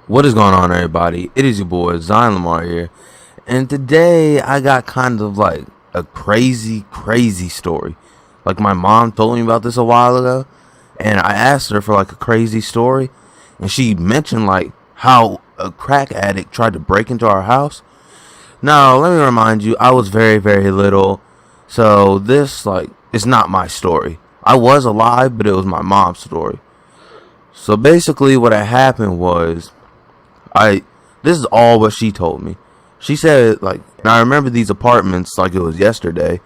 What is going on, everybody? It is your boy Zion Lamar here, and today I got kind of like a crazy story. Like, my mom told me about this a while ago, and I asked her for like a crazy story, and she mentioned like how a crack addict tried to break into our house. Now, let me remind you, I was very little, so this like is not my story. I was alive, but it was my mom's story. So basically, what had happened was, this is all what she told me. She said, like, and I remember these apartments like it was yesterday,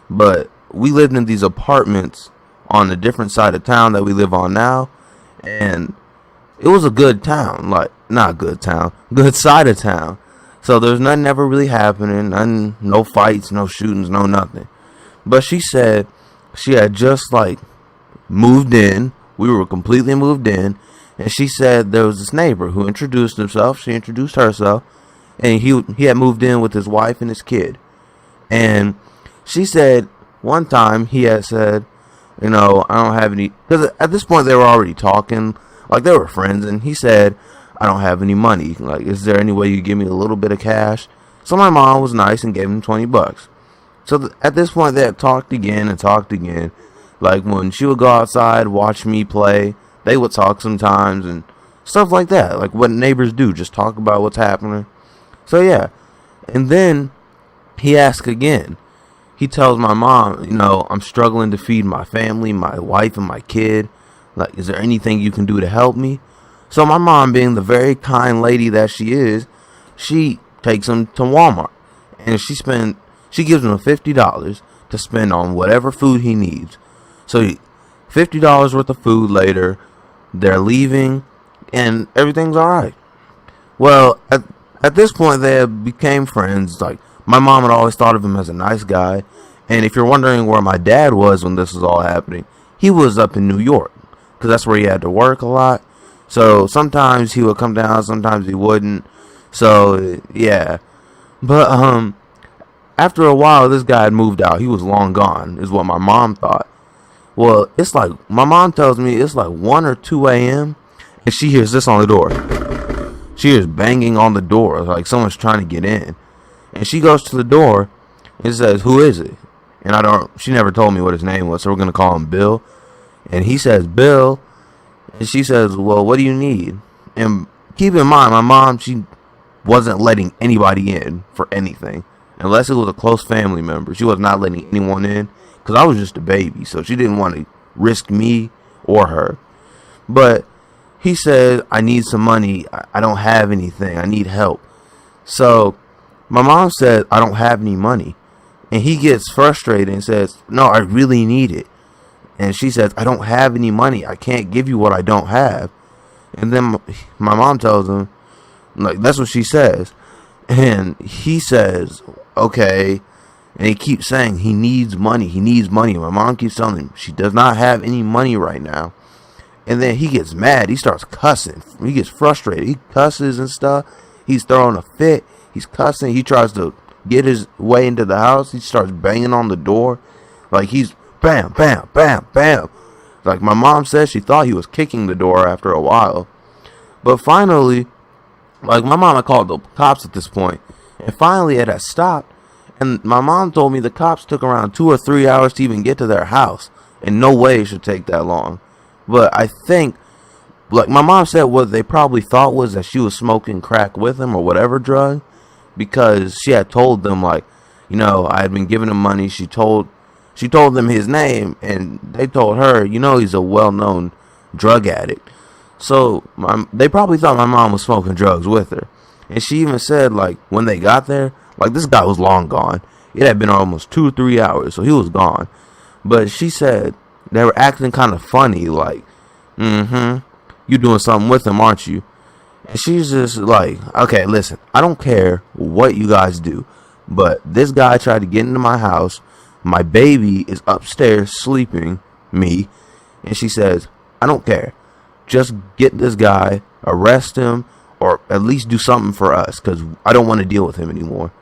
but we lived in these apartments on a different side of town that we live on now, and it was a good town, like, not good town, good side of town. So there's nothing ever really happening, no fights, no shootings, no nothing. But she said she had just like moved in. We were completely moved in. And she said there was this neighbor who introduced himself. She introduced herself. And he had moved in with his wife and his kid. And she said one time he had said, I don't have any. Because at this point they were already talking. Like, they were friends. And he said, I don't have any money. Like, is there any way you give me a little bit of cash? So my mom was nice and gave him $20. So at this point they had talked again and talked again. Like, when she would go outside, watch me play, they would talk sometimes and stuff like that. Like what neighbors do, just talk about what's happening. So yeah. And then he asked again. He tells my mom, I'm struggling to feed my family, my wife and my kid. Like, is there anything you can do to help me? So my mom, being the very kind lady that she is, she takes him to Walmart. And she gives him $50 to spend on whatever food he needs. So $50 worth of food later, they're leaving, and everything's alright. Well, at this point, they became friends. Like, my mom had always thought of him as a nice guy. And if you're wondering where my dad was when this was all happening, he was up in New York, because that's where he had to work a lot. So sometimes he would come down, sometimes he wouldn't. So, yeah. But, after a while, this guy had moved out. He was long gone, is what my mom thought. Well, it's like, my mom tells me it's like 1 or 2 a.m. and she hears this on the door. She hears banging on the door, like someone's trying to get in. And she goes to the door and says, "Who is it?" And she never told me what his name was, so we're going to call him Bill. And he says, "Bill." And she says, "Well, what do you need?" And keep in mind, my mom, she wasn't letting anybody in for anything, unless it was a close family member. She was not letting anyone in, because I was just a baby, so she didn't want to risk me or her. But he said, "I need some money. I don't have anything. I need help." So my mom said, "I don't have any money." And he gets frustrated and says, "No, I really need it." And she says, "I don't have any money. I can't give you what I don't have." And then my mom tells him, like, that's what she says. And he says, "Okay." And he keeps saying he needs money. He needs money. My mom keeps telling him she does not have any money right now. And then he gets mad. He starts cussing. He gets frustrated. He cusses and stuff. He's throwing a fit. He's cussing. He tries to get his way into the house. He starts banging on the door. Like, he's bam, bam, bam, bam. Like, my mom says she thought he was kicking the door after a while. But finally, like, my mom had called the cops at this point. And finally it had stopped. And my mom told me the cops took around 2 or 3 hours to even get to their house. And no way it should take that long. But I think, like, my mom said, what they probably thought was that she was smoking crack with him or whatever drug. Because she had told them, like, I had been giving him money. She told them his name. And they told her, he's a well-known drug addict. So they probably thought my mom was smoking drugs with her. And she even said, like, when they got there, like, this guy was long gone. It had been almost 2 or 3 hours, so he was gone. But she said they were acting kind of funny, like, you doing something with him, aren't you? And she's just like, okay, listen, I don't care what you guys do, but this guy tried to get into my house. My baby is upstairs sleeping, me. And she says, I don't care. Just get this guy, arrest him, or at least do something for us, because I don't want to deal with him anymore.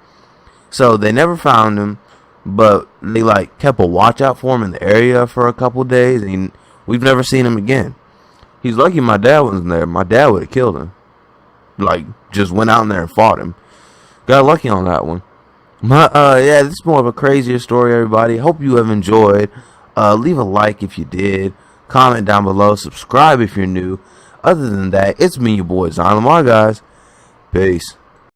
So they never found him, but they like kept a watch out for him in the area for a couple days, and we've never seen him again. He's lucky my dad wasn't there. My dad would have killed him. like just went out in there and fought him. Got lucky on that one. But yeah, this is more of a crazier story, everybody. Hope you have enjoyed. Leave a like if you did. Comment down below. Subscribe if you're new. Other than that, it's me, your boy Zion Lamar, guys. Peace.